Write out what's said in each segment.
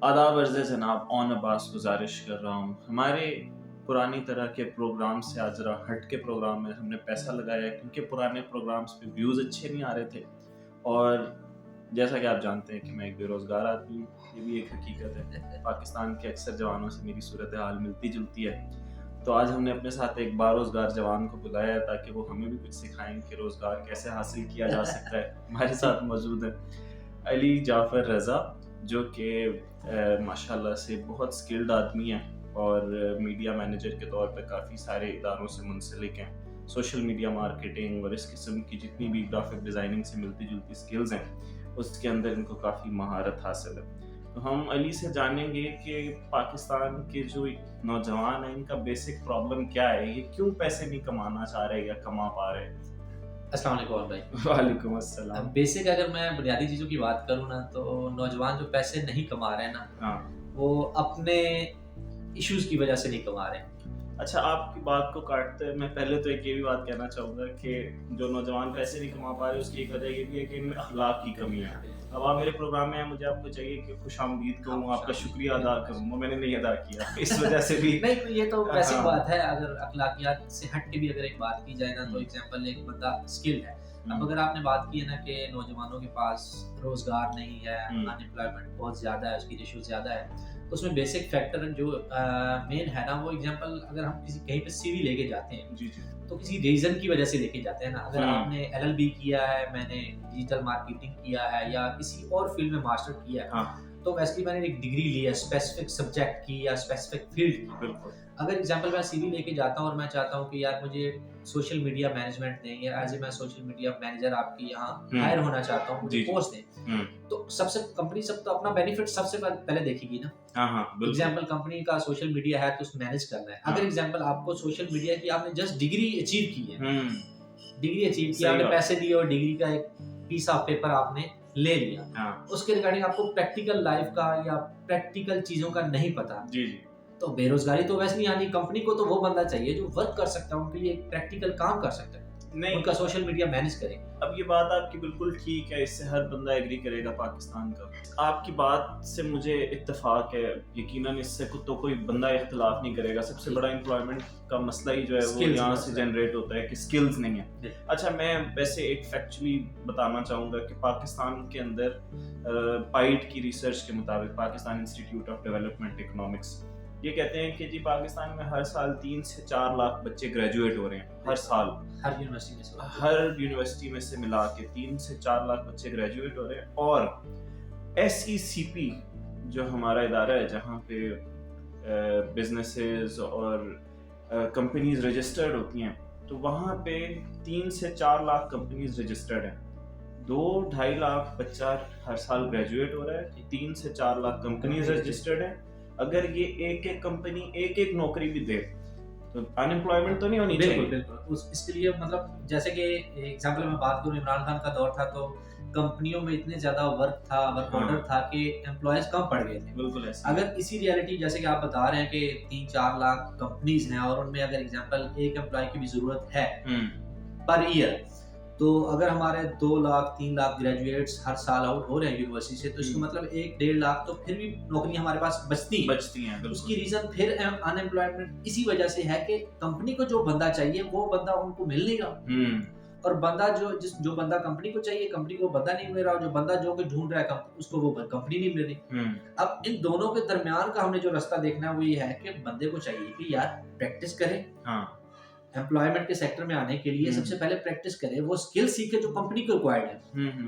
आदाब अर्ज़ जनाब ओन अब्बास गुजारिश कर रहा हूँ। हमारे पुरानी तरह के प्रोग्राम से आज ज़रा हट के प्रोग्राम में हमने पैसा लगाया है, क्योंकि पुराने प्रोग्राम्स पे व्यूज़ अच्छे नहीं आ रहे थे। और जैसा कि आप जानते हैं कि मैं एक बेरोज़गार आदमी हूँ, ये भी एक हकीकत है। पाकिस्तान के अक्सर जवानों से मेरी सूरत हाल मिलती-जुलती है। तो आज हमने अपने साथ एक बारोज़गार जवान को बुलाया है ताकि वो हमें भी कुछ सिखाएँ कि रोज़गार कैसे हासिल किया जा सकता है। हमारे साथ मौजूद है अली जाफ़र रज़ा, जो कि माशाल्लाह से बहुत स्किल्ड आदमी है और मीडिया मैनेजर के तौर पे काफ़ी सारे इदारों से मुंसलिक हैं। सोशल मीडिया मार्केटिंग और इस किस्म की जितनी भी ग्राफिक डिज़ाइनिंग से मिलती-जुलती स्किल्स हैं, उसके अंदर इनको काफ़ी महारत हासिल है। तो हम अली से जानेंगे कि पाकिस्तान के जो नौजवान हैं, इनका बेसिक प्रॉब्लम क्या है? ये क्यों पैसे नहीं कमाना चाह रहे या कमा पा रहे? अस्सलाम वालेकुम भाई। वालेकुम अस्सलाम। बेसिक अगर मैं बुनियादी चीज़ों की बात करूँ ना, तो नौजवान जो पैसे नहीं कमा रहे हैं ना, हाँ। वो अपने इश्यूज़ की वजह से नहीं कमा रहे हैं। अच्छा, आपकी बात को काटते हुए मैं पहले तो एक ये भी बात कहना चाहूँगा कि जो नौजवान पैसे नहीं कमा पा रहे, उसकी एक वजह ये भी है कि इनमें अखलाक की कमी है। अब आप मेरे प्रोग्राम में हैं, मुझे आपको चाहिए कि खुशामदीद कहूँ, आपका शुक्रिया अदा करूँ, वो मैंने नहीं अदा किया। इस वजह से भी नहीं, तो ये तो बेसिक हाँ। बात है। अगर अखलाकियात से हट के भी अगर एक बात की जाए ना, तो एग्ज़ाम्पल एक बंदा स्किल्ड है। अब अगर आपने बात की है ना कि नौजवानों के पास रोज़गार नहीं है, अनएम्प्लॉयमेंट बहुत ज़्यादा है, उसकी रेशियो ज़्यादा है, तो उसमें बेसिक फैक्टर जो मेन है ना, वो एग्ज़ाम्पल अगर हम किसी कहीं पे सीवी लेके जाते हैं, जी, जी। तो किसी रीज़न की वजह से लेके जाते हैं ना। अगर आपने एलएलबी किया है, मैंने डिजिटल मार्केटिंग किया है या किसी और फील्ड में मास्टर किया है, हाँ, तो वैसे मैंने एक डिग्री ली है स्पेसिफिक सब्जेक्ट की या स्पेसिफिक फील्ड की। बिल्कुल। अगर एग्जांपल मैं सीवी लेके जाता हूँ और मैं चाहता हूँ कि यार मुझे सोशल मीडिया मैनेजमेंट दें या एज ए मैं सोशल मीडिया मैनेजर आपके यहाँ हायर होना चाहता हूँ, मुझे जी, जी। पोस्ट दें, तो सबसे कंपनी सब तो अपना बेनिफिट सबसे पहले देखेगी ना। हाँ, हाँ, बिल्कुल। एग्जाम्पल कंपनी का सोशल मीडिया है तो उसको मैनेज करना है। हाँ। अगर एग्जाम्पल आपको सोशल मीडिया की आपने जस्ट डिग्री अचीव की है, डिग्री अचीव की, सही आपने बात। पैसे दिए और डिग्री का एक पीस ऑफ पेपर आपने ले लिया, हाँ, उसके रिगार्डिंग आपको प्रैक्टिकल लाइफ का या प्रैक्टिकल चीजों का नहीं पता, जी, जी। तो बेरोजगारी तो वैसे नहीं आनी। कंपनी को तो वो बंदा चाहिए जो वर्क कर सकता है, उनके लिए प्रैक्टिकल काम कर सकता है, नहीं, उनका सोशल मीडिया मैनेज करे। अब ये बात आपकी बिल्कुल ठीक है, इससे हर बंदा एग्री करेगा पाकिस्तान का। आपकी बात से मुझे इत्तेफाक है, यकीनन इससे तो कोई बंदा इख्तिलाफ नहीं करेगा। सबसे बड़ा एम्प्लॉयमेंट का मसला ही जो है वो यहाँ से जनरेट होता है कि स्किल्स नहीं है। अच्छा, मैं वैसे एक फैक्चुअली बताना चाहूँगा कि पाकिस्तान के अंदर पाइट की रिसर्च के मुताबिक, Pakistan institute of development economics, ये कहते हैं कि जी पाकिस्तान में हर साल 3 से 4 लाख बच्चे ग्रेजुएट हो रहे हैं। हर साल हर यूनिवर्सिटी में से मिला के 3 से 4 लाख बच्चे ग्रेजुएट हो रहे हैं। और SECP जो हमारा इदारा है जहाँ पे बिजनेसेस और कंपनीज रजिस्टर्ड होती हैं, तो वहाँ पे 3 से 4 लाख कंपनीज रजिस्टर्ड हैं। 2-2.5 लाख बच्चा हर साल ग्रेजुएट हो रहा है, 3 से 4 लाख कंपनीज रजिस्टर्ड हैं। अगर ये एक कंपनी एक नौकरी भी दे तो अनएम्प्लॉयमेंट तो नहीं होनी चाहिए। बिल्कुल। इसके लिए मतलब जैसे कि एग्जांपल में बात करूं, इमरान खान का दौर था तो कंपनियों में इतने ज्यादा वर्क ऑर्डर था कि एम्प्लॉयज कम पड़ गए थे। बिल्कुल ऐसे। अगर इसी रियलिटी जैसे कि आप बता रहे हैं कि 3-4 लाख कंपनीज हैं और उनमें अगर एग्जांपल एक एम्प्लॉय की भी जरूरत है पर ईयर, तो अगर हमारे 2 लाख 3 लाख ग्रेजुएट्स हर साल आउट हो रहे हैं यूनिवर्सिटी से, तो इसको मतलब 1-1.5 लाख तो फिर भी नौकरी हमारे पास बचती हैं। उसकी रीजन फिर अनएम्प्लॉयमेंट इसी वजह से है कि कंपनी को जो बंदा चाहिए वो बंदा उनको मिल नहीं रहा, और बंदा जो बंदा कंपनी को चाहिए, कंपनी को बंदा नहीं मिल रहा, जो बंदा जो कि ढूंढ रहा है उसको वो कंपनी नहीं मिल रही। अब इन दोनों के दरमियान का हमने जो रास्ता देखना है वो ये है कि बंदे को चाहिए कि यार प्रैक्टिस करे। एम्प्लॉयमेंट के सेक्टर में आने के लिए सबसे पहले प्रैक्टिस करे, वो स्किल सीखे जो कंपनी को रिक्वायर्ड है,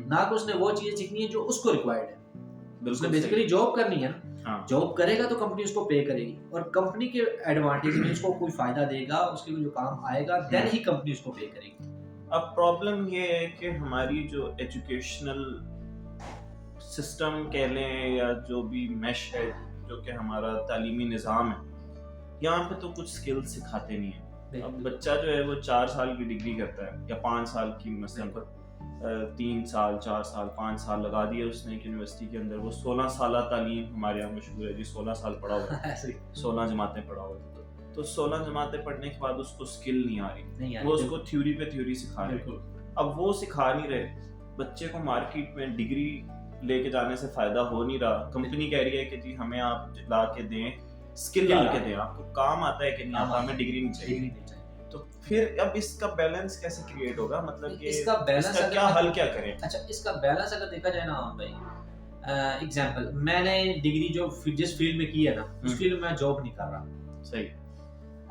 ना कि उसने वो चीजें सीखनी है जो उसको रिक्वायर्ड है। उसने बेसिकली जॉब करनी है ना, जॉब करेगा तो कंपनी उसको पे करेगी और कंपनी के एडवांटेज में उसको कोई फायदा देगा, उसके जो काम आएगा, देन ही कंपनी उसको पे करेगी। अब प्रॉब्लम ये है कि हमारी जो एजुकेशनल सिस्टम कह लें या जो भी मैश है, जो कि हमारा तालीमी निज़ाम है, यहाँ पे तो कुछ स्किल्स सिखाते नहीं है। अब बच्चा जो है वो 4 साल की डिग्री करता है या 5 साल की, मसलन 3 साल 4 साल 5 साल लगा दिए उसने एक यूनिवर्सिटी के अंदर। वो 16 साल तालीम हमारे यहाँ मशहूर है जी, 16 साल पढ़ा हुआ है, 16 जमातें पढ़ा हुआ है। तो 16 जमातें पढ़ने के बाद उसको स्किल नहीं आ रही, वो उसको थ्योरी पे थ्योरी सिखा रहे हैं। अब वो सिखा नहीं रहे बच्चे को, मार्केट में डिग्री लेके जाने से फायदा हो नहीं रहा, कंपनी कह रही है कि जी हमें आप ला के दें, स्किल ला के दें, आपको काम आता है कि नहीं आता, हमें डिग्री नहीं चाहिए। तो फिर अब इसका बैलेंस कैसे क्रिएट होगा, मतलब कि इसका बैलेंस इसका क्या हल क्या करें? अच्छा, इसका बैलेंस अगर देखा जाए ना भाई, एग्जांपल मैंने डिग्री जो जिस फील्ड में की है ना, उस फील्ड में मैं जॉब नहीं कर रहा, सही।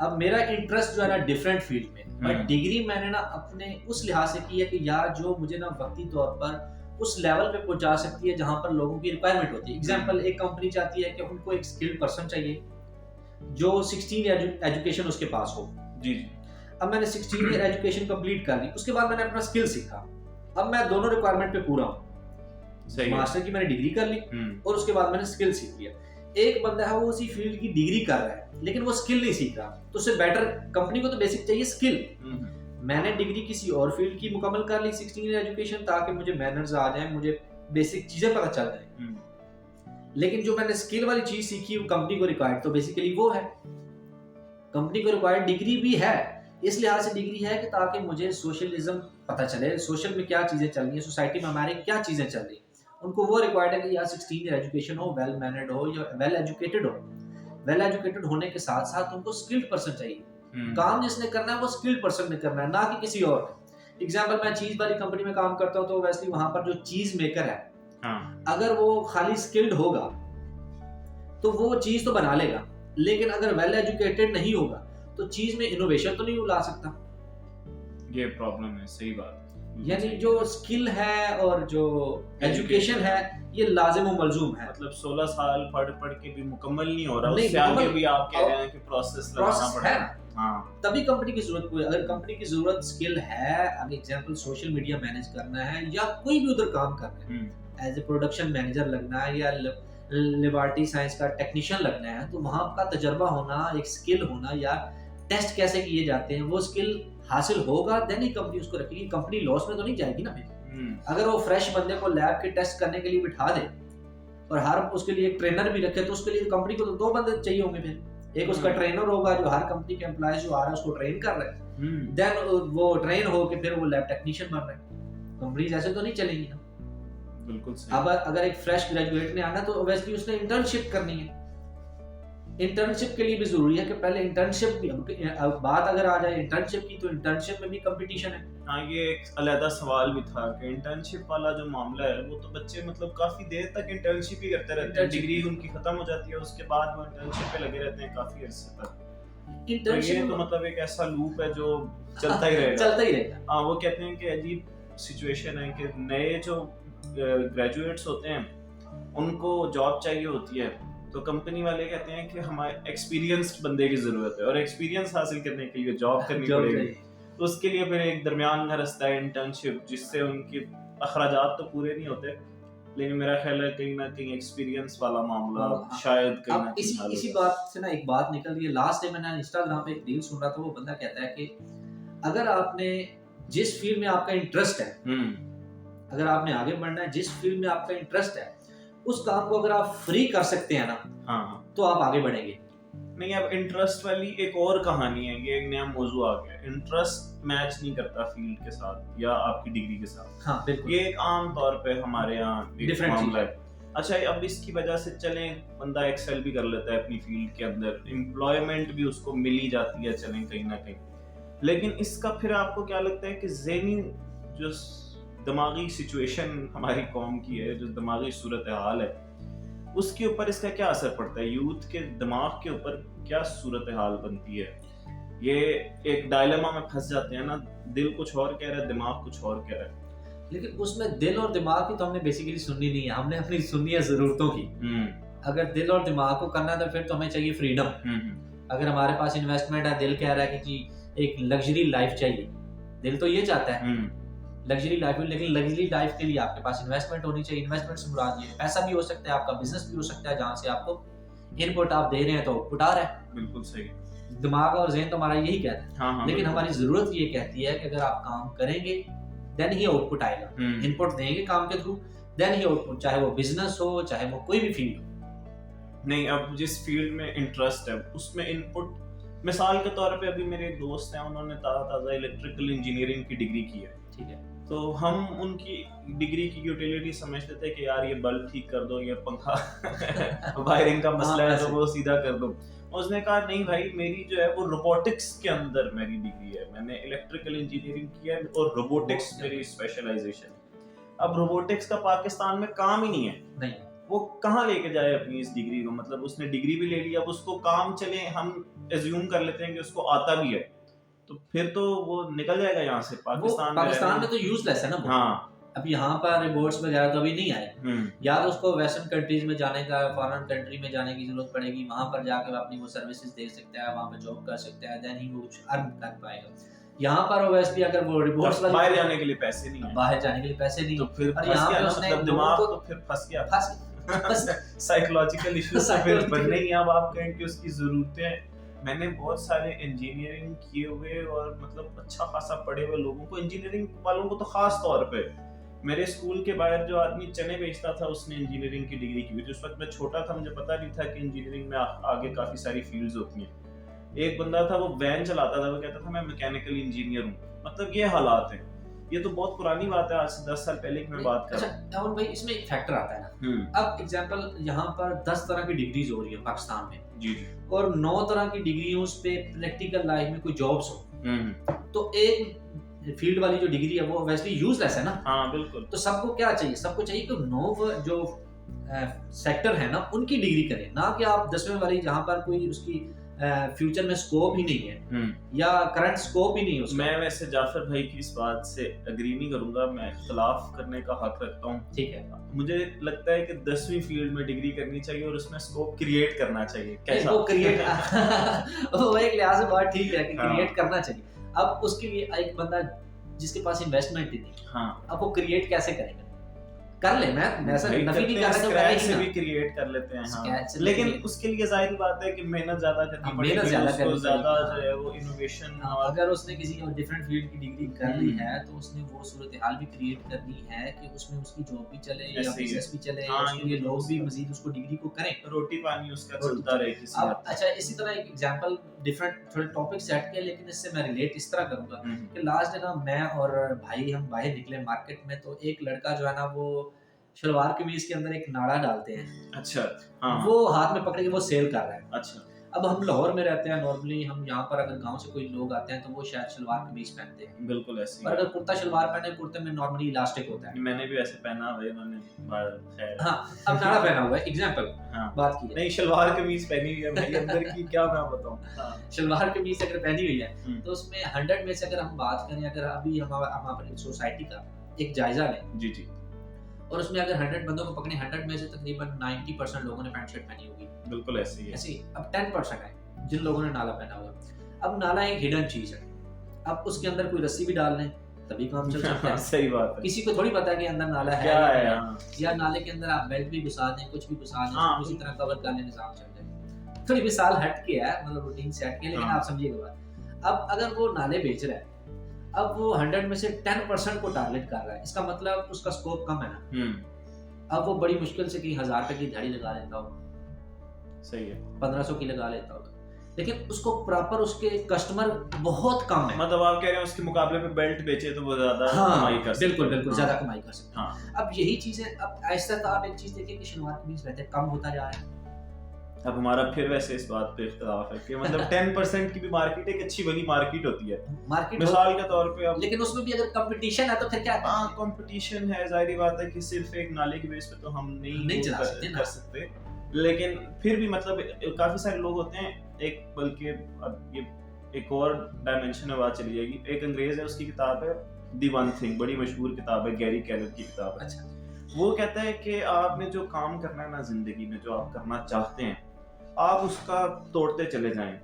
अब मेरा इंटरेस्ट जो है ना डिफरेंट फील्ड में, बट डिग्री मैंने ना अपने उस लिहाज से की है कि यार जो मुझे ना वक्ती तौर पर उस लेवल पे पहुंचा सकती है जहां पर लोगों की रिक्वायरमेंट होती है। एग्जांपल, एक कंपनी चाहती है कि उनको एक स्किल्ड पर्सन चाहिए जो 16 एजुकेशन उसके पास हो। जी जी। अब मैंने 16 ईयर एजुकेशन कंप्लीट कर ली, उसके बाद मैंने अपना स्किल सीखा, अब मैं दोनों रिक्वायरमेंट पे पूरा हूँ। मास्टर की मैंने डिग्री कर ली और उसके बाद मैंने स्किल सीख लिया। एक बंदा है वो उसी फील्ड की डिग्री कर रहा है लेकिन वो स्किल नहीं सीख रहा, तो उससे बेटर, कंपनी को तो बेसिक चाहिए स्किल। मैंने डिग्री किसी और फील्ड की मुकम्मल कर ली 16 ईयर एजुकेशन, ताकि मुझे मैनर्स आ जाए, मुझे बेसिक चीजें पता चल जाए, लेकिन जो मैंने स्किल वाली चीज सीखी वो कंपनी को रिक्वायर्ड तो बेसिकली वो है, कंपनी को रिक्वायर्ड डिग्री भी है। इस लिहाज से डिग्री है कि ताकि मुझे सोशलिज्म पता चले, सोशल में क्या चीजें चल रही हैं, सोसाइटी में हमारे क्या चीजें चल रही हैं। उनको वो रिक्वायर्ड है कि यार 16 ईयर एजुकेशन हो, वेल मैनर्ड हो या वेल एजुकेटेड हो। वेल एजुकेटेड होने के साथ साथ उनको स्किल्ड पर्सन चाहिए, काम जिसने करना है वो स्किल्ड पर्सन ने करना है, ना कि किसी और ने। एग्जांपल, मैं चीज वाली कंपनी में काम करता हूँ, तो वैसे वहां पर जो चीज मेकर है, अगर वो खाली स्किल्ड होगा तो वो चीज तो बना लेगा, लेकिन अगर वेल एजुकेटेड नहीं होगा तो चीज में इनोवेशन तो नहीं ला सकता। ये प्रॉब्लम है, सही बात। यानी जो स्किल है और जो एजुकेशन है ये लाजिम और मलजूम है। मतलब 16 साल पढ़ के भी मुकम्मल नहीं हो रहा, उससे आगे भी आप कह रहे हैं कि प्रोसेस लगाना पड़ेगा। हाँ, तभी कंपनी की जरूरत कोई, अगर कंपनी की जरूरत स्किल है, अगर एग्जांपल सोशल मीडिया मैनेज करना है या कोई भी उधर काम करना है, एज ए प्रोडक्शन मैनेजर लगना है या लिबर्टी साइंस का टेक्नीशियन लगना है, तो वहां का तजर्बा होना, एक स्किल होना, या टेस्ट कैसे किए जाते हैं वो स्किल हासिल होगा, देन ही कंपनी उसको रखेगी। कंपनी लॉस में तो नहीं जाएगी ना फिर। अगर वो फ्रेश बंदे को लैब के टेस्ट करने के लिए बिठा दे और हर उसके लिए एक ट्रेनर भी रखे, तो उसके लिए कंपनी को तो 2 बंदे चाहिए होंगे फिर। एक उसका ट्रेनर होगा जो हर कंपनी के एम्प्लॉयज जो आ रहा है उसको ट्रेन कर रहा है, देन वो ट्रेन हो के फिर वो लैब टेक्नीशियन बन रहा है। कंपनीज ऐसे तो नहीं चलेंगी ना। बिल्कुल सही। अब अगर एक फ्रेश ग्रेजुएट ने आना तो ऑब्वियसली उसने इंटर्नशिप करनी है। इंटर्नशिप के लिए भी जरूरी है कि पहले इंटर्नशिप भी, अब बात अगर आ जाए इंटर्नशिप की, तो इंटर्नशिप में भी कंपटीशन है। हाँ, ये एक अलग सवाल भी था कि इंटर्नशिप वाला जो मामला है वो तो बच्चे मतलब काफी देर तक इंटर्नशिप ही करते रहते हैं, डिग्री उनकी खत्म हो जाती है, उसके बाद वो इंटर्नशिप पे लगे रहते हैं काफी अरसे तक। इंटर्नशिप तो मतलब एक ऐसा लूप है जो चलता ही रहेगा। हाँ, वो कहते हैं कि अजीब सिचुएशन है कि नए जो ग्रेजुएट्स होते हैं उनको जॉब चाहिए होती है, तो कंपनी वाले कहते हैं कि हमारे एक्सपीरियंस्ड बंदे की जरूरत है और एक्सपीरियंस हासिल करने के लिए जॉब करनी पड़ेगी। तो उसके लिए फिर एक दरमियान का रास्ता है इंटर्नशिप, जिससे उनके अखराजात तो पूरे नहीं होते, लेकिन मेरा ख्याल है कहीं ना कहीं एक्सपीरियंस वाला मामला शायद कहीं ना कहीं। इसी बात से ना एक बात निकल रही है। लास्ट टाइम मैंने इंस्टाग्राम पे एक रील सुन रहा था, वो बंदा कहता है कि अगर आपने जिस फील्ड में आपका इंटरेस्ट है, अगर आपने आगे बढ़ना है, जिस फील्ड में आपका इंटरेस्ट है, उस काम को अगर आप फ्री कर सकते हैं ना, तो आप आगे बढ़ेंगे। नहीं, अब इंटरेस्ट वाली एक और कहानी है, ये एक नया मौजू आ गया। इंटरेस्ट मैच नहीं करता फील्ड के साथ या आपकी डिग्री के साथ। हाँ, बिल्कुल। ये एक आम तौर पे हमारे यहाँ डिफरेंट मामला है। अच्छा, अब इसकी वजह से चलें बंदा एक्सेल भी कर लेता है अपनी फील्ड के अंदर, एम्प्लॉयमेंट भी उसको मिल ही जाती है, चलें कहीं ना कहीं। लेकिन इसका फिर आपको क्या लगता है कि ज़हनी जो दिमागी सिचुएशन हमारी कौम की है, जो दिमागी सूरत हाल है, उसके ऊपर इसका क्या असर पड़ता है? यूथ के दिमाग के ऊपर क्या सूरत हाल बनती है? ये एक डायलेमा में फंस जाते हैं ना, दिल कुछ और कह रहा है, दिमाग कुछ और कह रहा है। लेकिन उसमें दिल और दिमाग की तो हमने बेसिकली सुननी नहीं है, हमने अपनी सुननी है जरूरतों की। अगर दिल और दिमाग को करना है तो फिर तो हमें चाहिए फ्रीडम। अगर हमारे पास इन्वेस्टमेंट है, दिल कह रहा है कि जी एक लग्जरी लाइफ चाहिए, दिल तो ये चाहता है लग्जरी लाइफ, लेकिन लग्जरी लाइफ के लिए आपके पास इन्वेस्टमेंट होनी चाहिए। इन्वेस्टमेंट से मुराद ये पैसा भी हो सकता है, आपका बिजनेस भी हो सकता है, जहाँ से आपको इनपुट आप दे रहे हैं तो आउटपुट आ रहा है। बिल्कुल सही। दिमाग और ज़हन तो हमारा यही कहता है। हाँ, लेकिन हमारी जरूरत ये कहती है कि अगर आप काम करेंगे देन ही आउटपुट आएगा। इनपुट देंगे काम के थ्रू, देन ही आउटपुट, चाहे वो बिजनेस हो, चाहे वो कोई भी फील्ड हो। नहीं, अब जिस फील्ड में इंटरेस्ट है उसमें इनपुट, मिसाल के तौर पे अभी मेरे दोस्त हैं, उन्होंने ताज़ा इलेक्ट्रिकल इंजीनियरिंग की डिग्री की है, ठीक है, तो हम उनकी डिग्री की यूटिलिटी समझते थे कि यार ये बल्ब ठीक कर दो, ये पंखा वायरिंग का मसला है तो वो सीधा कर दो। उसने कहा नहीं भाई, मेरी जो है वो रोबोटिक्स के अंदर मेरी डिग्री है, मैंने इलेक्ट्रिकल इंजीनियरिंग किया है और रोबोटिक्स मेरी स्पेशलाइजेशन है। अब रोबोटिक्स का पाकिस्तान में काम ही नहीं है, नहीं वो कहाँ लेके जाए अपनी इस डिग्री को, मतलब उसने डिग्री भी ले ली, अब उसको काम चले, हम एज्यूम कर लेते हैं कि उसको आता भी है, तो फिर तो वो निकल जाएगा यहाँ से पाकिस्तान में तो यूजलेस है ना वो। हाँ, अब यहाँ पर रोबोट्स वगैरह तो अभी नहीं आए, या तो उसको वेस्टर्न कंट्रीज में जाने का, फॉरेन कंट्री में जाने की जरूरत पड़ेगी, वहां पर जाकर अपनी वो सर्विसेज दे सकता है, वहां पर जॉब कर सकता है, देन ही वो कुछ अर्न कर पाएगा। यहाँ पर ओवेसली अगर वो रिपोर्ट्स बाहर जाने के लिए पैसे नहीं है, बाहर जाने के लिए पैसे नहीं, तो फिर और यहाँ पे उसने दिमाग तो फिर फंस गया, साइकोलॉजिकल इश्यूज से फिर बनने ही। अब आप कहें कि उसकी जरूरतें, मैंने बहुत सारे इंजीनियरिंग किए हुए और मतलब अच्छा खासा पढ़े हुए लोगों को, इंजीनियरिंग वालों को तो खास तौर पे, मेरे स्कूल के बाहर जो आदमी चने बेचता था उसने इंजीनियरिंग की डिग्री की हुई थी। उस वक्त मैं छोटा था, मुझे पता नहीं था कि इंजीनियरिंग में आगे काफी सारी फील्ड्स होती हैं। एक बंदा था वो वैन चलाता था, वो कहता था मैं मैकेनिकल इंजीनियर हूँ। मतलब ये हालात हैं, ये तो बहुत पुरानी बात है, आज से 10 साल पहले की मैं बात कर रहा हूँ। अच्छा भाई, इसमें एक फैक्टर आता है ना, अब एग्जांपल यहाँ पर 10 तरह की डिग्रीज हो रही है पाकिस्तान में, जी, और 9 तरह की डिग्रियों पे प्रैक्टिकल लाइफ में कोई जॉब्स हो, तो एक फील्ड वाली जो डिग्री है वो वैसे यूजलेस है ना। हाँ बिल्कुल। तो सबको क्या चाहिए, सबको चाहिए कि 9 जो सेक्टर है ना उनकी डिग्री करें, ना कि आप 10वीं वाली जहाँ पर कोई उसकी फ्यूचर में स्कोप ही नहीं है या करंट स्कोप ही नहीं है उसका। मैं वैसे जाफर भाई की इस बात से एग्री नहीं करूंगा, मैं इख्तलाफ करने का हक रखता हूँ। ठीक है, मुझे लगता है कि 10वीं फील्ड में डिग्री करनी चाहिए और उसमें स्कोप क्रिएट करना चाहिए। कैसा वो क्रिएट वो एक लिहाज से बात ठीक है कि क्रिएट करना चाहिए। अब उसके लिए एक बंदा जिसके पास इन्वेस्टमेंट ही नहीं, हाँ, अब वो क्रिएट कैसे करेगा? कर ले, मैं ऐसा नफी नहीं कर रहा, स्क्रैच से भी क्रिएट कर लेते हैं, हाँ। लेकिन उसके लिए जाहिर बात है कि मेहनत ज्यादा करनी पड़ेगी, उसको ज्यादा जो है वो इनोवेशन, अगर उसने किसी और डिफरेंट फील्ड की डिग्री कर ली है तो उसने वो सूरत हाल भी क्रिएट करनी है कि उसमें उसकी जॉब भी चले या बिजनेस भी चले, उसके लिए लोग भी मजीद उसको डिग्री को करें, रोटी पानी उसका चलता रहे किसी अब। अच्छा, इसी तरह एक एग्जांपल डिफरेंट थोड़े टॉपिक सेट किए, लेकिन इससे मैं रिलेट इस तरह करूंगा कि लास्ट डे ना मैं और भाई हम बाहर निकले मार्केट में, तो एक लड़का जो है ना वो शलवार कमीज के अंदर एक नाड़ा डालते हैं। अच्छा, हाँ। वो हाथ में पकड़ के वो सेल कर रहा है। अच्छा। अब हम लाहौर में रहते हैं, नॉर्मली हम यहाँ पर अगर गांव से कोई लोग आते हैं तो वो शायद शलवार कमीज पहनते हैं, बिल्कुल ऐसे। पर अगर कुर्ता शलवार पहने, कुर्ते में नॉर्मली इलास्टिक होता है। मैंने भी ऐसे पहना हुआ है, उन्होंने हाँ, अब नाड़ा पहना हुआ है, एग्जांपल बात की है। नहीं, शलवार कमीज पहनी हुई है भाई, अंदर की क्या मैं बताऊं। शलवार कमीज अगर पहनी हुई है तो उसमें 100 में से अगर हम बात करें, अगर अभी हम अपनी सोसाइटी का एक जायजा लें, जी जी, और उसमें अगर 100 बंदों को पकड़े, 100 में से तकरीबन 90% लोगों ने पैंट शर्ट पहनी होगी, बिल्कुल ऐसे ही ऐसे। अब 10% है जिन लोगों ने नाला पहना हुआ। अब नाला एक हिडन चीज है, अब उसके अंदर कोई रस्सी भी डाल लें तभी काम चल सकता है। सही बात है, किसी को थोड़ी पता है कि अंदर नाला है क्या है, या नाले के अंदर आप बेल्ट भी घुसा दें, कुछ भी घुसा दें, उसी तरह कवर कर लें, निजाम चल जाए। थोड़ी मिसाल हट के है, मतलब रूटीन से हट के, लेकिन आप समझिएगा बात। अब अगर वो नाले बेच रहा है, अब वो 100 में से 10% को टारगेट कर रहा है, इसका मतलब उसका स्कोप कम है ना। अब वो बड़ी मुश्किल से कहीं 1000 रुपए की दिहाड़ी लगा लेता हो, सही है, 1500 की लगा लेता होगा, लेकिन उसको प्रॉपर उसके कस्टमर बहुत कम है। मतलब आप कह रहे हैं उसके मुकाबले में बेल्ट बेचे तो वो ज्यादा कमाई कर सकते हैं। बिल्कुल बिल्कुल, ज्यादा कमाई कर सकते हैं। अब यही चीज है, अब ऐसा तो आप एक चीज देखिए कि शलवार कमीज रहते कम होता जा रहा है। अब हमारा फिर वैसे इस बात पे इख्तिलाफ है कि मतलब 10% की भी मार्केट एक अच्छी बनी मार्केट होती है, मार्केट मिसाल के तौर पे। अब लेकिन उसमें भी अगर कंपटीशन है तो फिर क्या? हाँ, कंपटीशन है, जाहिर बात है कि सिर्फ एक नाले की बेस पे तो हम नहीं कर सकते, लेकिन फिर भी मतलब काफी सारे लोग होते हैं। एक बल्कि अब ये एक और डायमेंशन में बात चली जाएगी। एक अंग्रेज है, उसकी किताब है दी वन थिंग, बड़ी मशहूर किताब है, गैरी केलर की किताब है। अच्छा, वो कहता है कि आपने जो काम करना है ना जिंदगी में, जो आप करना चाहते हैं, आप उसका तोड़ते चले जाएं,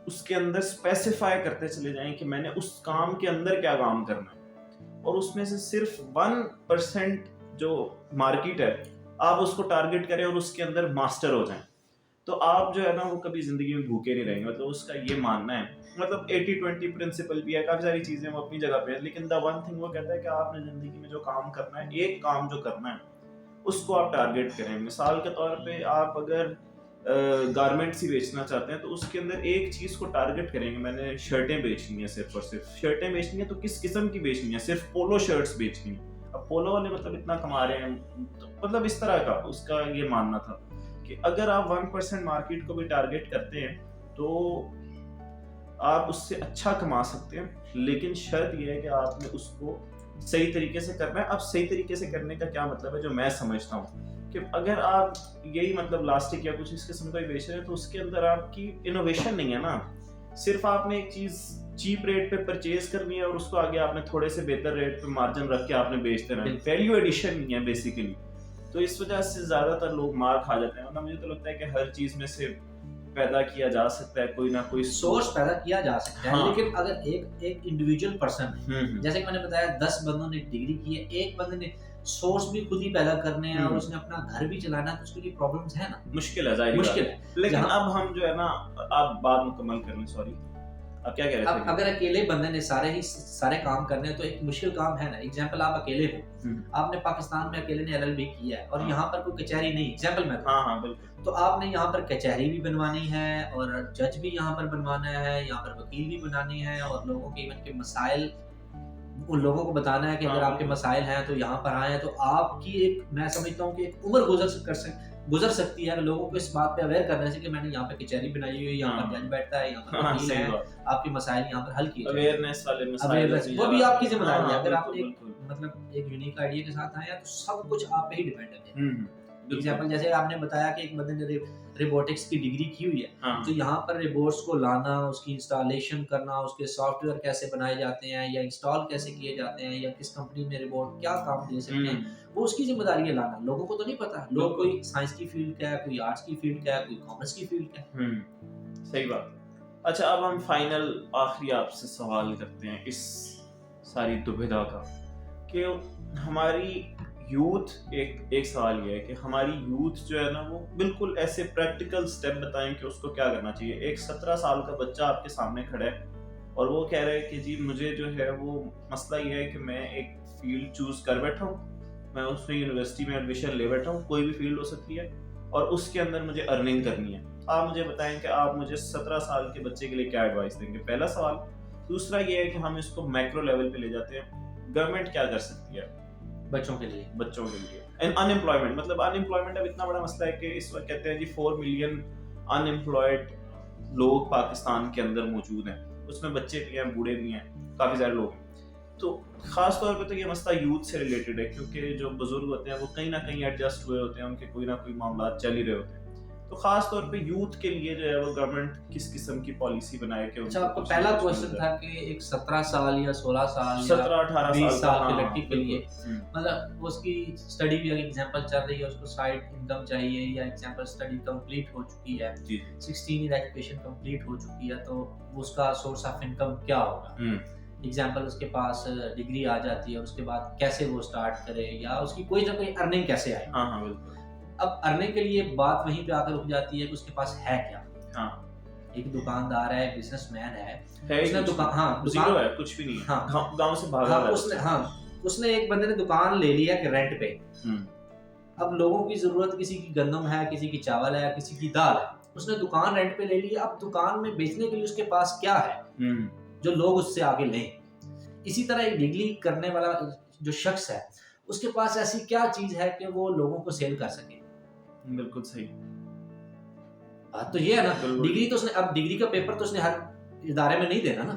उसके अंदर स्पेसिफाई करते चले जाएं कि मैंने उस काम के अंदर क्या काम करना है, और उसमें से सिर्फ 1% जो मार्केट है आप उसको टारगेट करें और उसके अंदर मास्टर हो जाएं, तो आप जो है ना वो कभी जिंदगी में भूखे नहीं रहेंगे। मतलब उसका ये मानना है, मतलब 80-20 प्रिंसिपल भी है, काफी सारी चीजें वो अपनी जगह पे है, लेकिन द वन थिंग वो कहता है कि आपने जिंदगी में जो काम करना है, एक काम जो करना है उसको आप टारगेट करें। मिसाल के तौर पे आप अगर गारमेंट्स ही बेचना चाहते हैं तो उसके अंदर एक चीज को टारगेट करेंगे, मैंने शर्टें बेचनी है सिर्फ और सिर्फ शर्टें बेचनी है, तो किस किस्म की बेचनी है, सिर्फ पोलो शर्ट्स बेचनी है। अब पोलो वाले मतलब इतना कमा रहे हैं, तो मतलब इस तरह का उसका ये मानना था कि अगर आप 1% मार्केट को भी टारगेट करते हैं तो आप उससे अच्छा कमा सकते हैं, लेकिन शर्त यह है कि आपने उसको सही तरीके से करना है। अब सही तरीके से करने का क्या मतलब है, जो मैं समझता हूँ कि अगर आप यही मतलब लास्टिक या कुछ इस किस्म का बेच रहे हैं तो उसके अंदर आपकी इनोवेशन नहीं है ना, सिर्फ आपने एक चीज चीप रेट पे परचेज करनी है और उसको आगे आपने थोड़े से बेहतर रेट पे मार्जिन रख के आपने बेच देना है, वैल्यू एडिशन नहीं है बेसिकली। तो इस वजह से ज्यादातर लोग मार खा जाते हैं, वरना मुझे तो लगता है कि हर चीज में से पैदा किया जा सकता है, कोई ना कोई सोर्स पैदा किया जा सकता है। हाँ। लेकिन अगर एक इंडिविजुअल पर्सन है, जैसे कि मैंने बताया 10 बंदों ने डिग्री की है, एक बंदे ने सोर्स भी खुद ही पैदा करने हैं और उसने अपना घर भी चलाना है, तो उसके लिए प्रॉब्लम्स है ना, मुश्किल है, जाहिर मुश्किल है। है। लेकिन अब हम जो है ना, आप बात मुकम्मल कर लें, सॉरी अब क्या कह रहे थे? अब अगर अकेले बंदे ने सारे काम करने हैं तो एक मुश्किल काम है ना। एग्जांपल आप अकेले हो, आपने पाकिस्तान में अकेले ने एलएलबी किया है और यहाँ पर कोई कचहरी नहीं, एग्जांपल मैं हाँ बिल्कुल, तो आपने यहाँ पर कचहरी भी बनवानी है और जज भी यहाँ पर बनवाना है, यहाँ पर वकील भी बनानी है और लोगों के इवन के मसाइल उन लोगों को बताना है कि अगर आपके मसाइल हैं तो यहाँ पर आए, तो आपकी एक, मैं समझता हूँ कि एक उम्र गुजर सकती है लोगों को इस बात पे अवेयर करने से कि मैंने यहाँ पे कचहरी बनाई हुई है, यहाँ पर जज बैठता है, यहाँ पर वकील है, आपके मसाइल यहाँ पर हल किए अवेयरनेस वाले मसाइल वो भी आपकी जिम्मेदारी है। अगर आपने मतलब एक यूनिक आइडिया के साथ आया तो सब कुछ आप पे ही डिपेंड है। एग्जांपल जैसे आपने बताया कि एक बंदे ने रोबोटिक्स की डिग्री की हुई है, तो यहाँ पर रोबोट्स को लाना, उसकी इंस्टॉलेशन करना, उसके सॉफ्टवेयर कैसे बनाए जाते हैं या इंस्टॉल कैसे किए जाते हैं या किस कंपनी में रोबोट क्या काम दे सकते हैं, वो उसकी जिम्मेदारी है लाना। लोगों को तो नहीं पता, लोग कोई साइंस की फील्ड का है, कोई आर्ट्स की फील्ड का है, कोई कॉमर्स की फील्ड का है। सही बात। अच्छा, अब हम फाइनल आखिरी आपसे सवाल करते हैं इस सारी दुविधा का कि हमारी यूथ, एक सवाल ये है कि हमारी यूथ जो है ना वो बिल्कुल ऐसे प्रैक्टिकल स्टेप बताएं कि उसको क्या करना चाहिए। एक 17 साल का बच्चा आपके सामने खड़ा है और वो कह रहा है कि जी मुझे जो है वो मसला ये है कि मैं एक फील्ड चूज कर बैठा हूँ, मैं उसमें यूनिवर्सिटी में एडमिशन ले बैठा हूँ, कोई भी फील्ड हो सकती है और उसके अंदर मुझे अर्निंग करनी है। आप मुझे बताएं कि आप मुझे 17 साल के बच्चे के लिए क्या एडवाइस देंगे, पहला सवाल। दूसरा ये है कि हम इसको मैक्रो लेवल पे ले जाते हैं, गवर्नमेंट क्या कर सकती है बच्चों के लिए। अनएम्प्लॉयमेंट, मतलब अनएम्प्लॉयमेंट अब इतना बड़ा मसला है कि इस वक्त कहते हैं जी 4 मिलियन अनएम्प्लॉयड लोग पाकिस्तान के अंदर मौजूद हैं, उसमें बच्चे भी हैं, बूढ़े भी हैं, काफी सारे लोग हैं। तो खास तौर पे तो ये मसला यूथ से रिलेटेड है, क्योंकि जो बुजुर्ग होते हैं वो कहीं ना कहीं एडजस्ट हुए होते हैं, उनके कोई ना कोई मामला चल ही रहे होते हैं। तो खास तौर पे यूथ के लिए जो है वो गवर्नमेंट किस किस्म की पॉलिसी बनाए कि अच्छा, आपका पहला क्वेश्चन था कि एक 17 साल या 16 साल 17-18 20 साल की लड़की के लिए मतलब उसकी स्टडी भी एग्जांपल चल रही है, उसको साइड इनकम चाहिए या एग्जांपल स्टडी कंप्लीट हो चुकी है, 16 ईयर एजुकेशन कंप्लीट हो चुकी है, तो उसका सोर्स ऑफ इनकम क्या होगा। एग्जांपल उसके पास डिग्री आ जाती है, उसके बाद कैसे वो स्टार्ट करे या उसकी कोई ना कोई अर्निंग कैसे आए। हाँ बिल्कुल। अब अर्निंग के लिए बात वहीं पे आकर रुक जाती है कि उसके पास है क्या। एक दुकानदार है, बिजनेसमैन है, उसने दुकान जीरो है, कुछ भी नहीं है, गांव से भागा है। उसने एक बंदे ने दुकान ले लिया कि रेंट पे। अब लोगों की जरूरत, किसी की गंदम है, किसी की चावल है, किसी की दाल है, उसने दुकान रेंट पे ले ली। अब दुकान में बेचने के लिए उसके पास क्या है जो लोग उससे आगे लें। इसी तरह एक डिग्री करने वाला जो शख्स है, उसके पास ऐसी क्या चीज है कि वो लोगों को सेल कर सके। बिल्कुल सही बात तो ये है ना। डिग्री तो उसने, अब डिग्री का पेपर तो उसने हर इदारे में नहीं देना ना।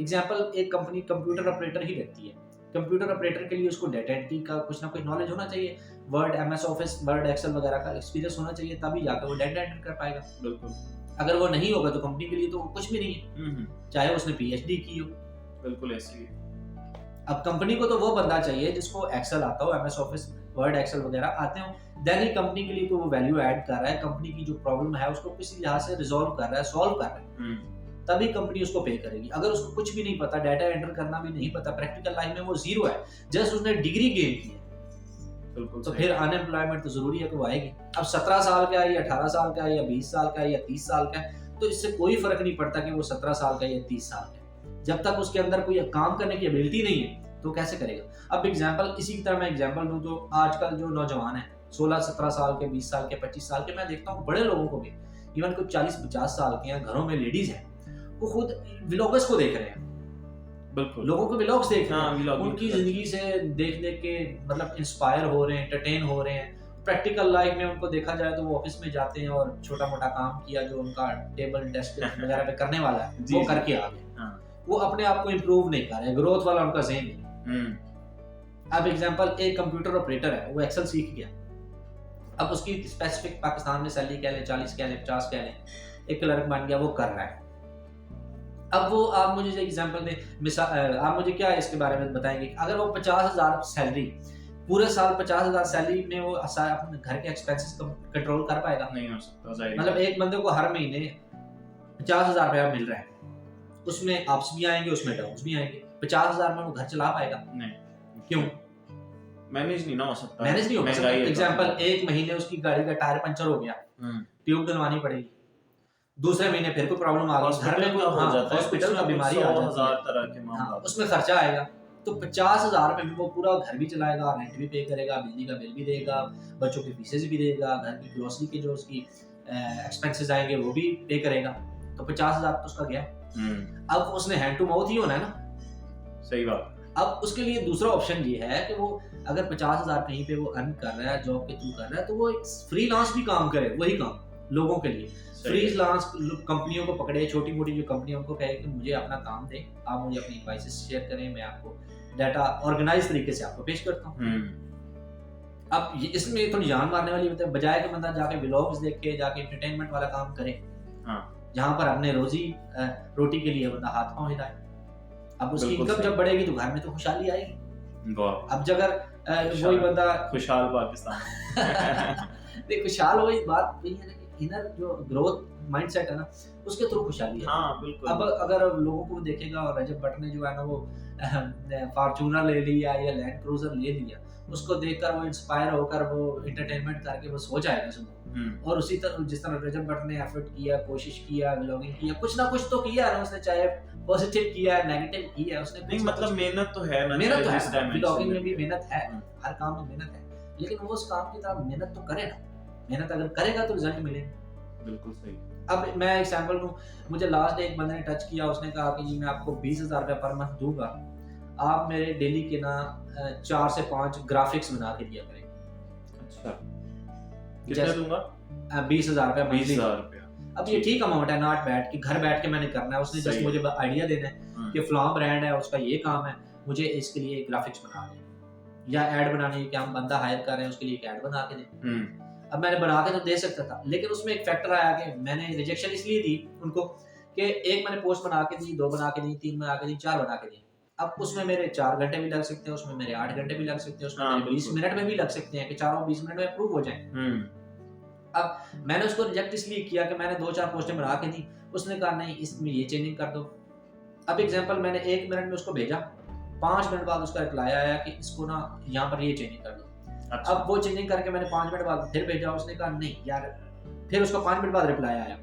एग्जाम्पल, एक कंपनी कंप्यूटर ऑपरेटर ही रखती है, कंप्यूटर ऑपरेटर के लिए उसको डेटा एंट्री का कुछ ना कुछ नॉलेज होना चाहिए, Word, MS Office, Word, Excel वगैरह का एक्सपीरियंस होना चाहिए, तभी जाकर वो डेटा एंट्री कर पाएगा। बिल्कुल। अगर वो नहीं होगा तो कंपनी के लिए तो कुछ भी नहीं है, चाहे उसने पीएचडी की हो। बिल्कुल ऐसी। अब कंपनी को तो वो बंदा चाहिए जिसको एक्सेल आता हो, एमएस ऑफिस, वर्ड, एक्सेल वगैरह आते हो, देन ही कंपनी के लिए तो वो वैल्यू ऐड कर रहा है, कंपनी की जो प्रॉब्लम है उसको किसी लिहाज से रिजॉल्व कर रहा है, सॉल्व कर रहा है, तभी कंपनी उसको पे करेगी। अगर उसको कुछ भी नहीं पता, डाटा एंटर करना भी नहीं पता, प्रैक्टिकल लाइफ में वो जीरो है, जस्ट उसने डिग्री गेन की है, तो फिर अनएम्प्लॉयमेंट तो जरूरी है कि वो आएगी। अब 17 साल का है या 18 साल का है या 20 साल का है या 30 साल का है, तो इससे कोई फर्क नहीं पड़ता कि वो 17 साल का या 30 साल का है। जब तक उसके अंदर कोई काम करने की एबिलिटी नहीं है तो कैसे करेगा। अब एग्जाम्पल, इसी की तरह मैं एग्जाम्पल दूं तो आजकल जो नौजवान है 16-17 साल के, 20 साल के, 25 साल के, मैं देखता हूँ बड़े लोगों को भी, इवन कुछ 40-50 साल के हैं, घरों में लेडीज हैं, वो खुद व्लॉगर्स को देख रहे हैं, बिल्कुल लोगों के व्लॉग्स देख रहे हाँ, हैं, vlogging उनकी करते हैं। जिंदगी से देख के मतलब इंस्पायर हो रहे हैं, एंटरटेन हो रहे हैं। प्रैक्टिकल लाइफ में उनको देखा जाए तो वो ऑफिस में जाते हैं और छोटा मोटा काम किया जो उनका टेबल डेस्क वगैरह पे करने वाला है जी, वो जी। करके आ गए। हाँ। वो अपने आप को इम्प्रूव नहीं कर रहे, ग्रोथ वाला उनका ज़हन नहीं। अब एग्जांपल, एक कंप्यूटर ऑपरेटर है, वो एक्सेल सीख गया, अब उसकी स्पेसिफिक पाकिस्तान में सैलरी कह लें 40 कह लें 50 कह लें, एक क्लर्क बन गया, वो कर रहा है। अब वो आप मुझे एग्जांपल दें, आप मुझे क्या इसके बारे में बताएंगे, अगर वो 50,000 सैलरी पूरे साल 50,000 सैलरी में वो अपने घर के एक्सपेंसेस कंट्रोल कर पाएगा? नहीं हो सकता, जाहिर मतलब एक बंदे को हर महीने 50,000 रुपया मिल रहा है, उसमें अप्स भी आएंगे, उसमें डाउन्स भी आएंगे, 50,000 में वो घर चला पाएगा? नहीं, क्यों? मैनेज नहीं ना हो सकता, मैनेज नहीं हो सकता। महंगाई है एग्जांपल, काफी। एक महीने उसकी गाड़ी का टायर पंचर हो गया, ट्यूब डलवानी पड़ेगी, दूसरे महीने फिर कोई प्रॉब्लम आ गई, घर में हॉस्पिटल का हो जाता है, हॉस्पिटल का बीमारी आ जाती 100,000 है, तरह के मामला। हाँ, उसमें खर्चा आएगा। तो 50,000 रुपए में वो पूरा घर भी चलाएगा, रेंट भी पे करेगा, बिजली का बिल भी देगा, बच्चों की फीसेस भी देगा, घर की ग्रोसरी के जो उसकी एक्सपेंसेस आएंगे वो भी पे करेगा, तो 50,000 तो उसका गया। अब उसने हैंड टू माउथ ही होना है ना। सही बात। अब उसके लिए दूसरा ऑप्शन ये है कि वो अगर 50,000 कहीं पे वो अर्न कर रहा है, जॉब के थ्रू कर रहा है, तो वो एक फ्रीलांस भी काम करे, वही काम लोगों के लिए। फ्रीलांस कंपनियों को पकड़े, छोटी मोटी जो कंपनी उनको कहे कि मुझे अपना काम दें, आप मुझे अपनी इनवॉइसेस शेयर करें, मैं आपको डाटा ऑर्गेनाइज तरीके से आपको पेश करता हूँ। अब इसमें थोड़ी जान मारने वाली होती है, बजाय कि बंदा जाके व्लॉग्स देखे, जाके एंटरटेनमेंट वाला काम करे, जहाँ पर अपने रोटी के लिए बंदा हाथ पांव हिलाए। अब उसकी इनकम जब बढ़ेगी तो घर में तो खुशहाली आएगी। अब अगर वही बंदा खुशहाल पाकिस्तान देखो, खुशहाल वही बात वही है ना, इनर जो ग्रोथ माइंडसेट है ना, उसके थ्रू खुशहाली है। हाँ, बिल्कुल। अब अगर लोगों को देखेगा और रजब भट्ट ने जो है ना वो फॉर्च्यूनर ले लिया या लैंड क्रूजर ले लिया, उसको देखकर वो इंस्पायर होकर वो एंटरटेनमेंट करके वो सो जाएगा सुबह। और उसी तरह जिस तरह रजब भट्ट ने एफर्ट किया, कोशिश किया, व्लॉगिंग किया, कुछ ना कुछ तो किया ना उसने, चाहे पॉजिटिव किया नेगेटिव किया उसने, नहीं मतलब मेहनत तो है ना, मेहनत तो इस है, dimension व्लॉगिंग में में। भी मेहनत है, हर काम में मेहनत है, लेकिन वो उस काम की तरह मेहनत तो करे ना, मेहनत अगर करेगा तो रिजल्ट मिलेगा। बिल्कुल सही। अब मैं एग्जांपल दूं, मुझे लास्ट एक बंदे ने टच किया, उसने कहा कि जी मैं आपको 20,000 रुपया पर मंथ दूंगा, आप मेरे डेली के ना 4 से 5 ग्राफिक्स बना के दिया करें। अच्छा, कितना दूंगा? 20,000 रुपया मंथली। 20,000 रुपया। अब ये ठीक अमाउंट है, नॉट बैड, कि घर बैठ के मैंने करना है। उसने जस्ट मुझे आइडिया देना है कि फलां ब्रांड है, उसका ये काम है, मुझे इसके लिए ग्राफिक्स बना दें, या ऐड बनानी है कि हम बंदा हायर कर रहे हैं, उसके लिए एक ऐड बना के दें। अब मैंने बना के तो दे सकता था, लेकिन उसमें एक फैक्टर आया कि मैंने रिजेक्शन इसलिए दी उनको कि एक मैंने पोस्ट बना के दी, 2 बना के दी, 3 बना के दी, 4 बना के दी। अब उसमें मेरे 4 घंटे भी लग सकते हैं, उसमें मेरे 8 घंटे भी लग सकते हैं, उसमें मेरे 20 मिनट में भी लग सकते हैं कि चारों 20 मिनट में अप्रूव हो जाए। अब मैंने उसको रिजेक्ट इसलिए किया कि मैंने 2-4 पोस्टें बना के दी, उसने कहा नहीं इसमें ये चेंजिंग कर दो। अब एग्जांपल, मैंने 1 मिनट में उसको भेजा, 5 मिनट बाद उसका रिप्लाई आया कि इसको ना यहाँ पर ये चेंजिंग कर दो। अच्छा। अब वो चेंजिंग करके मैंने 5 मिनट बाद फिर भेजा, उसने कहा नहीं यार, फिर उसका 5 मिनट बाद रिप्लाई आया,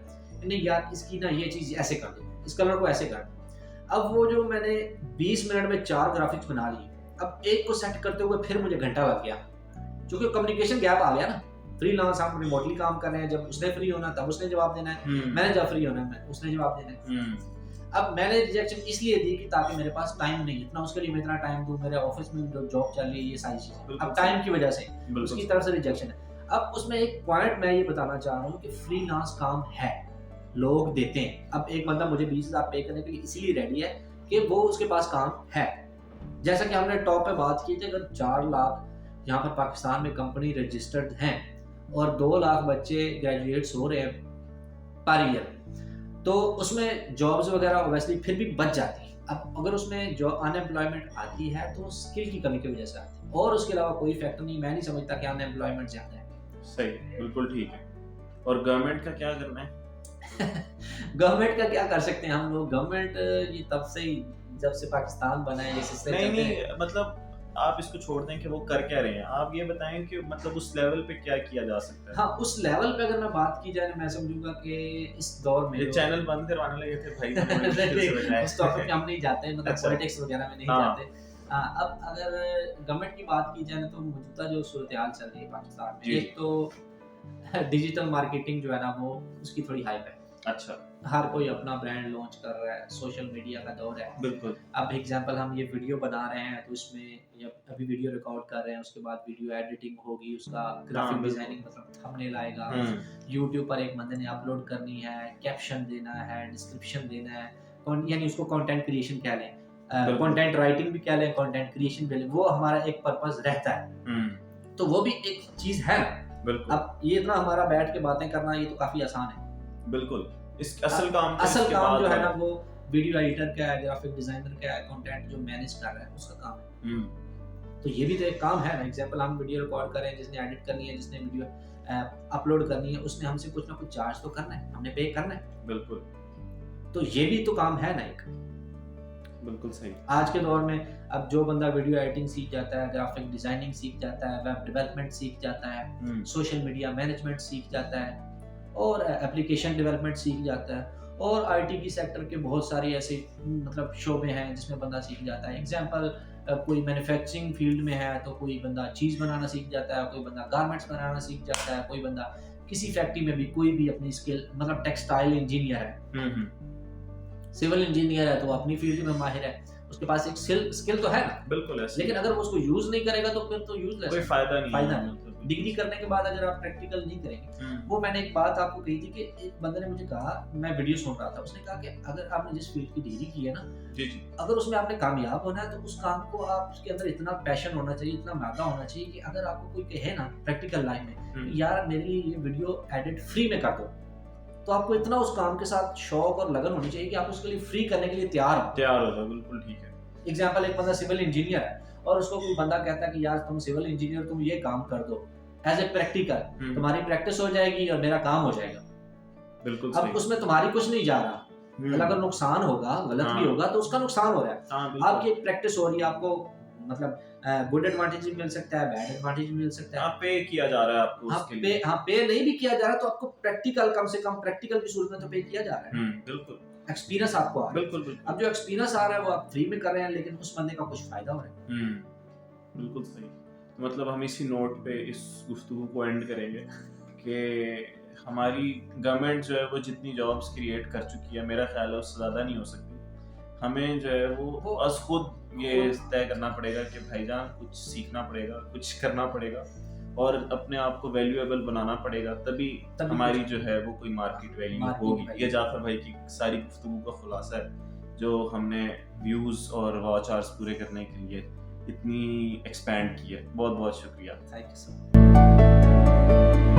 नहीं यार इसकी ना ये चीज़ ऐसे कर दो, इस कलर को ऐसे कर दो। अब वो जो मैंने 20 मिनट में 4 ग्राफिक्स बना लिए, अब एक को सेट करते हुए फिर मुझे घंटा लग गया, क्योंकि कम्युनिकेशन गैप आ गया ना। फ्रीलांस हम रिमोटली काम कर रहे हैं, जब उसने फ्री होना तब उसने जवाब देना है, मैंने जब फ्री होना है उसने जवाब देना है। अब मैंने रिजेक्शन इसलिए दी कि ताकि मेरे पास टाइम नहीं, इतना उसके लिए मैं इतना टाइम दूं, मेरे ऑफिस में जो जॉब चल रही है, ये सारी चीजें अब टाइम की वजह से उसकी तरफ से रिजेक्शन है। अब उसमें एक पॉइंट मैं ये बताना चाह रहा हूँ कि फ्रीलांस काम है, लोग देते हैं। अब एक बंदा मुझे 20,000 पे करने के लिए इसीलिए रेडी है कि वो उसके पास काम है। जैसा कि हमने टॉप पे बात की थी, अगर 4 लाख यहाँ पर पाकिस्तान में कंपनी रजिस्टर्ड हैं और 2 लाख बच्चे ग्रेजुएट्स हो रहे हैं पर ईयर, तो उसमें जॉब्स वगैरह ऑब्वियसली फिर भी बच जाती है। अब अगर उसमें जो अनएम्प्लॉयमेंट आती है तो स्किल की कमी की वजह से आती है, और उसके अलावा कोई फैक्टर नहीं। मैं नहीं समझता कि अनएम्प्लॉयमेंट ज्यादा है। सही, बिल्कुल ठीक है। और गवर्नमेंट का क्या करना है? गवर्नमेंट का क्या कर सकते हैं हम लोग? गवर्नमेंट ये तब से ही, जब से पाकिस्तान बना है, ये सिस्टम नहीं मतलब आप इसको छोड़ दें कि वो कर क्या रहे हैं, आप ये बताएं कि मतलब उस लेवल पे क्या किया जा सकता है। हाँ, उस लेवल पे अगर मैं बात की जाए, मैं समझूंगा कि इस दौर में ये चैनल बंद करवाने लगे थे भाई। उस टॉपिक पे हम नहीं जाते, मतलब पॉलिटिक्स वगैरह में नहीं जाते। अब अगर गवर्नमेंट की बात की जाए ना, तो मौजूदा जो सूरत हाल चल रही है पाकिस्तान में, जी। एक तो डिजिटल मार्केटिंग जो है ना, वो उसकी थोड़ी हाइप है। अच्छा, हर कोई अपना ब्रांड लॉन्च कर रहा है, सोशल मीडिया का दौर है। बिल्कुल। अब एग्जांपल हम ये वीडियो बना रहे हैं, तो उसमें या अभी वीडियो रिकॉर्ड कर रहे हैं, उसके बाद वीडियो एडिटिंग होगी, उसका ग्राफिक बिल्कुल। डिजाइनिंग मतलब थंबनेल आएगा, हुँ, यूट्यूब पर एक बंदे ने अपलोड करनी है, कैप्शन देना है, डिस्क्रिप्शन देना है, यानी उसको कंटेंट क्रिएशन कह लें, बिल्कुल। कंटेंट राइटिंग भी कह लें, कंटेंट क्रिएशन भी लें, वो हमारा एक पर्पस रहता है। हुँ, तो वो भी एक चीज है ना। बिल्कुल, अब ये इतना हमारा बैठ के बातें करना, ये तो काफी आसान है। बिल्कुल। इस असल काम तो असल इसके काम बाद जो है ना, वाला। वो वीडियो एडिटर का है, ग्राफिक डिजाइनर का है, कंटेंट जो मैनेज कर रहा है उसका काम है। हुँ, तो ये भी तो एक काम है ना। एग्जांपल हम वीडियो रिकॉर्ड कर रहे हैं, जिसने एडिट करनी है, जिसने वीडियो अपलोड करनी है, उसने हमसे कुछ ना कुछ चार्ज तो करना है, हमने पे करना है। बिल्कुल, तो ये भी तो काम है ना एक। बिल्कुल सही। आज के दौर में अब जो बंदा वीडियो एडिटिंग सीख जाता है, ग्राफिक डिजाइनिंग सीख जाता है, वेब डेवलपमेंट सीख जाता है, हुँ, सोशल मीडिया मैनेजमेंट सीख जाता है, और एप्लीकेशन डेवलपमेंट सीख जाता है, और आईटी की सेक्टर के बहुत सारे ऐसे मतलब शोबे हैं जिसमें बंदा सीख जाता है। एग्जांपल कोई मैन्युफैक्चरिंग फील्ड में है, तो कोई बंदा चीज़ बनाना सीख जाता है, कोई बंदा गारमेंट्स बनाना सीख जाता है, कोई बंदा किसी फैक्ट्री में भी कोई भी अपनी स्किल, मतलब टेक्सटाइल इंजीनियर है, हुँ, सिविल इंजीनियर है, तो वो अपनी फील्ड में माहिर है, उसके पास एक स्किल तो है ना। बिल्कुल ऐसे। लेकिन अगर वो उसको यूज नहीं करेगा तो फिर तो यूजलेस कोई है। फ़ायदा नहीं फायदा है नहीं। मतलब। डिग्री करने के बाद अगर आप प्रैक्टिकल नहीं करेंगे, हुँ, वो मैंने एक बात आपको कही थी कि एक बंदे ने मुझे कहा, मैं वीडियो सुन रहा था, उसने कहा कि अगर आपने जिस फील्ड की डिग्री की है ना, जी, जी। अगर उसमें आपने कामयाब होना है, तो उस काम को आप, उसके अंदर इतना पैशन होना चाहिए, इतना मादा होना चाहिए कि अगर आपको कोई कहे ना प्रैक्टिकल लाइन में, हुँ, यार मेरे लिए ये वीडियो एडिट फ्री में कर दो, तो आपको इतना उस काम के साथ शौक और लगन होनी चाहिए कि आप उसके लिए फ्री करने के लिए तैयार हो। तैयार हो जाओ, बिल्कुल ठीक है। एग्जाम्पल, एक बंदा सिविल इंजीनियर है, और उसको कोई बंदा कहता है कि यार तुम सिविल इंजीनियर, तुम ये काम कर दो एज ए प्रैक्टिकल, हुँ, तुम्हारी प्रैक्टिस हो जाएगी और मेरा काम हो जाएगा। बिल्कुल अब सही। उसमें तुम्हारी कुछ नहीं जा रहा, हुँ, मतलब अगर नुकसान होगा, गलत भी हाँ, होगा, तो उसका नुकसान हो रहा है। हाँ, बिल्कुल। आपकी एक प्रैक्टिस हो रही है, आपको मतलब गुड एडवांटेज भी मिल सकता है, बैड एडवांटेज भी मिल सकता हाँ, है। पे किया जा रहा है आपको हाँ उसके पे, लिए। हाँ पे नहीं भी किया जा रहा, तो आपको प्रैक्टिकल, कम से कम प्रैक्टिकल की सूरत में तो पे किया जा रहा है। हुँ, बिल्कुल, एक्सपीरियंस आपको आ रहा है। बिल्कुल, बिल्कुल। अब जो एक्सपीरियंस आ रहा है वो आप फ्री में कर रहे हैं, लेकिन उस बंदे का कुछ फायदा हो रहा है। हुँ, बिल्कुल सही। तो मतलब हम इसी नोट पे इस गुफ्तगू को एंड करेंगे कि हमारी गवर्नमेंट जो है वो जितनी जॉब्स क्रिएट कर चुकी है, मेरा ख्याल है उससे ज़्यादा नहीं हो सकती। हमें जो है वो बस खुद ये तय करना पड़ेगा कि भाईजान कुछ सीखना पड़ेगा, कुछ करना पड़ेगा और अपने आप को वैल्यूएबल बनाना पड़ेगा, तभी हमारी जो है वो कोई मार्केट वैल्यू होगी। ये जाफर भाई की सारी गुफ्तगू का खुलासा है, जो हमने व्यूज़ और वॉच आवर्स पूरे करने के लिए इतनी एक्सपैंड की है। बहुत बहुत शुक्रिया। Thank you so much.